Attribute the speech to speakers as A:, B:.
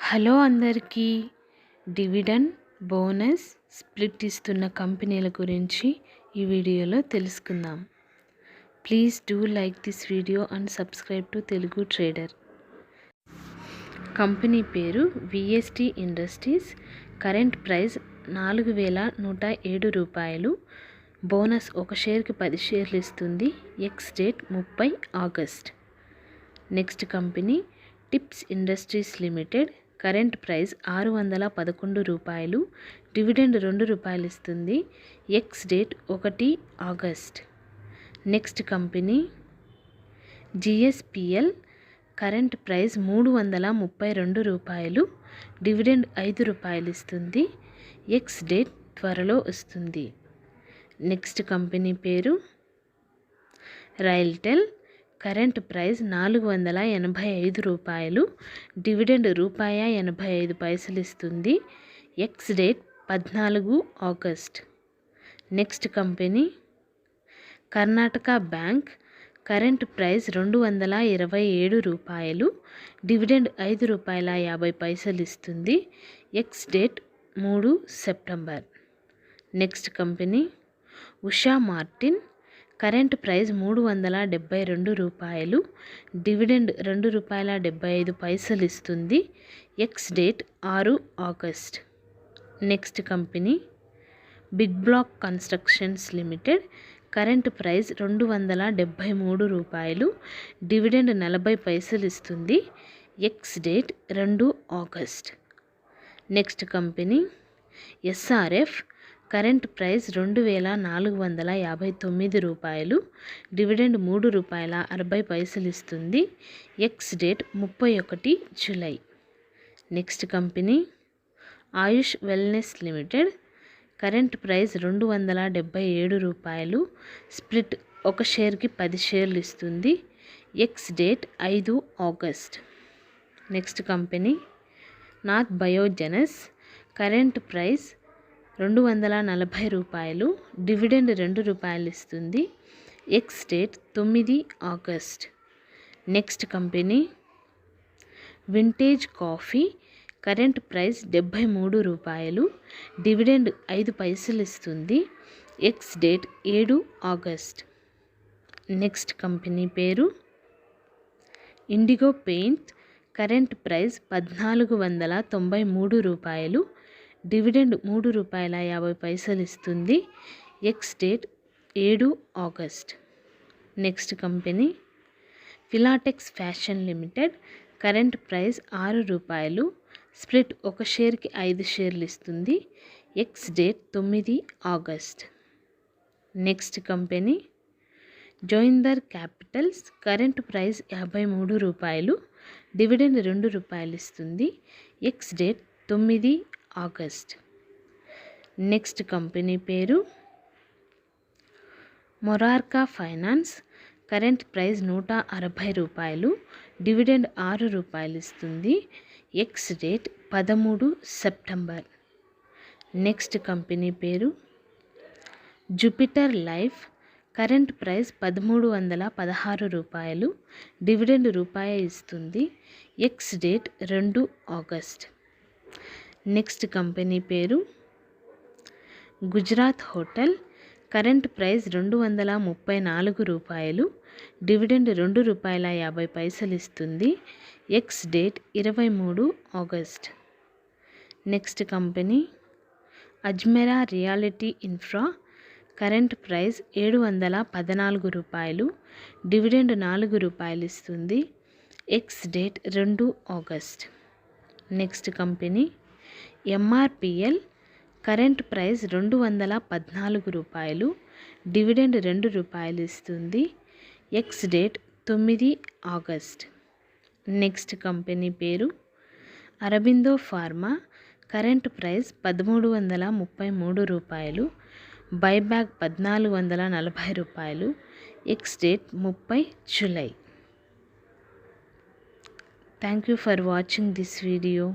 A: Hello అందరికీ. Dividend, bonus, split ఇస్తున్న కంపెనీల గురించి ఈ వీడియోలో తెలుసుకుందాం. Please do like this video and subscribe to Telugu trader. Company పేరు విఎస్టీ ఇండస్ట్రీస్. కరెంట్ ప్రైస్ 4,107 రూపాయలు. బోనస్ ఒక షేర్కి 10 షేర్లు ఇస్తుంది. Ex date 30 August. Next company tips industries limited. Current price 611 రూపాయలు. డివిడెండ్ 2 రూపాయలు ఇస్తుంది. Ex date 1 August. Next company GSPL. Current price 332 రూపాయలు. డివిడెండ్ 5 రూపాయలు ఇస్తుంది. ఎక్స్ డేట్ త్వరలో వస్తుంది. నెక్స్ట్ కంపెనీ పేరు రైల్టెల్. కరెంట్ ప్రైస్ 485 రూపాయలు. డివిడెండ్ ₹1.85 ఇస్తుంది. Ex date 14 August. Next company Karnataka bank. Current price 227 రూపాయలు. డివిడెండ్ ₹5.50 ఇస్తుంది. Ex date 3 September. Next company Usha Martin. Current price 372 రూపాయలు. డివిడెండ్ ₹2.75 ఇస్తుంది. Ex date 6 August. Next company big block constructions limited. Current price 273 రూపాయలు. Dividend 40 పైసలు ఇస్తుంది. Ex date 2 August. Next company SRF. Current price 2,459 రూపాయలు. Dividend ₹3.60 ఇస్తుంది. Ex date 31 July. Next company Ayush wellness limited. Current price 277 రూపాయలు. Split ఒక షేర్కి 10 షేర్లు ఇస్తుంది. Ex date 5 August. Next company Nath biogenes. Current price 240 రూపాయలు. డివిడెండ్ ₹2 ఇస్తుంది. Ex date 9 August. Next company vintage coffee. Current price 73 రూపాయలు. డివిడెండ్ 5 పైసలు ఇస్తుంది. Ex date 7 August. Next company పేరు ఇండిగో పెయింట్. కరెంట్ ప్రైస్ 1,493 రూపాయలు. డివిడెండ్ ₹3.50 ఇస్తుంది. Ex date 7 August. Next company Filatex fashion limited. Current price 6 రూపాయలు. Split ఒక షేర్కి 5 షేర్లు ఇస్తుంది. Ex date 9 August. Next company Joindre capitals. Current price 53 రూపాయలు. డివిడెండ్ ₹2 ఇస్తుంది. Ex date 9 August. Next company పేరు మొరార్కా ఫైనాన్స్. కరెంట్ ప్రైస్ 160 రూపాయలు. డివిడెండ్ ₹6 ఇస్తుంది. Ex date 13 September. Next company పేరు జూపిటర్ లైఫ్. కరెంట్ ప్రైస్ 1,316 రూపాయలు. డివిడెండ్ ₹1 ఇస్తుంది. Ex date 2 August. Next company పేరు Gujarat hotel. Current price 234 రూపాయలు. డివిడెండ్ ₹2.50 ఇస్తుంది. Ex date 23 August. Next company Ajmera reality infra. Current price 714 రూపాయలు. Dividend ₹4 ఇస్తుంది. Ex date 2 August. Next company MRPL. Current price 214 రూపాయలు. Dividend ₹2 ఇస్తుంది. Ex date 9 August. Next company పేరు Aurobindo pharma. Current price 1,333 రూపాయలు. Buyback 1,440 రూపాయలు. X date 30 July. Thank you for watching this video.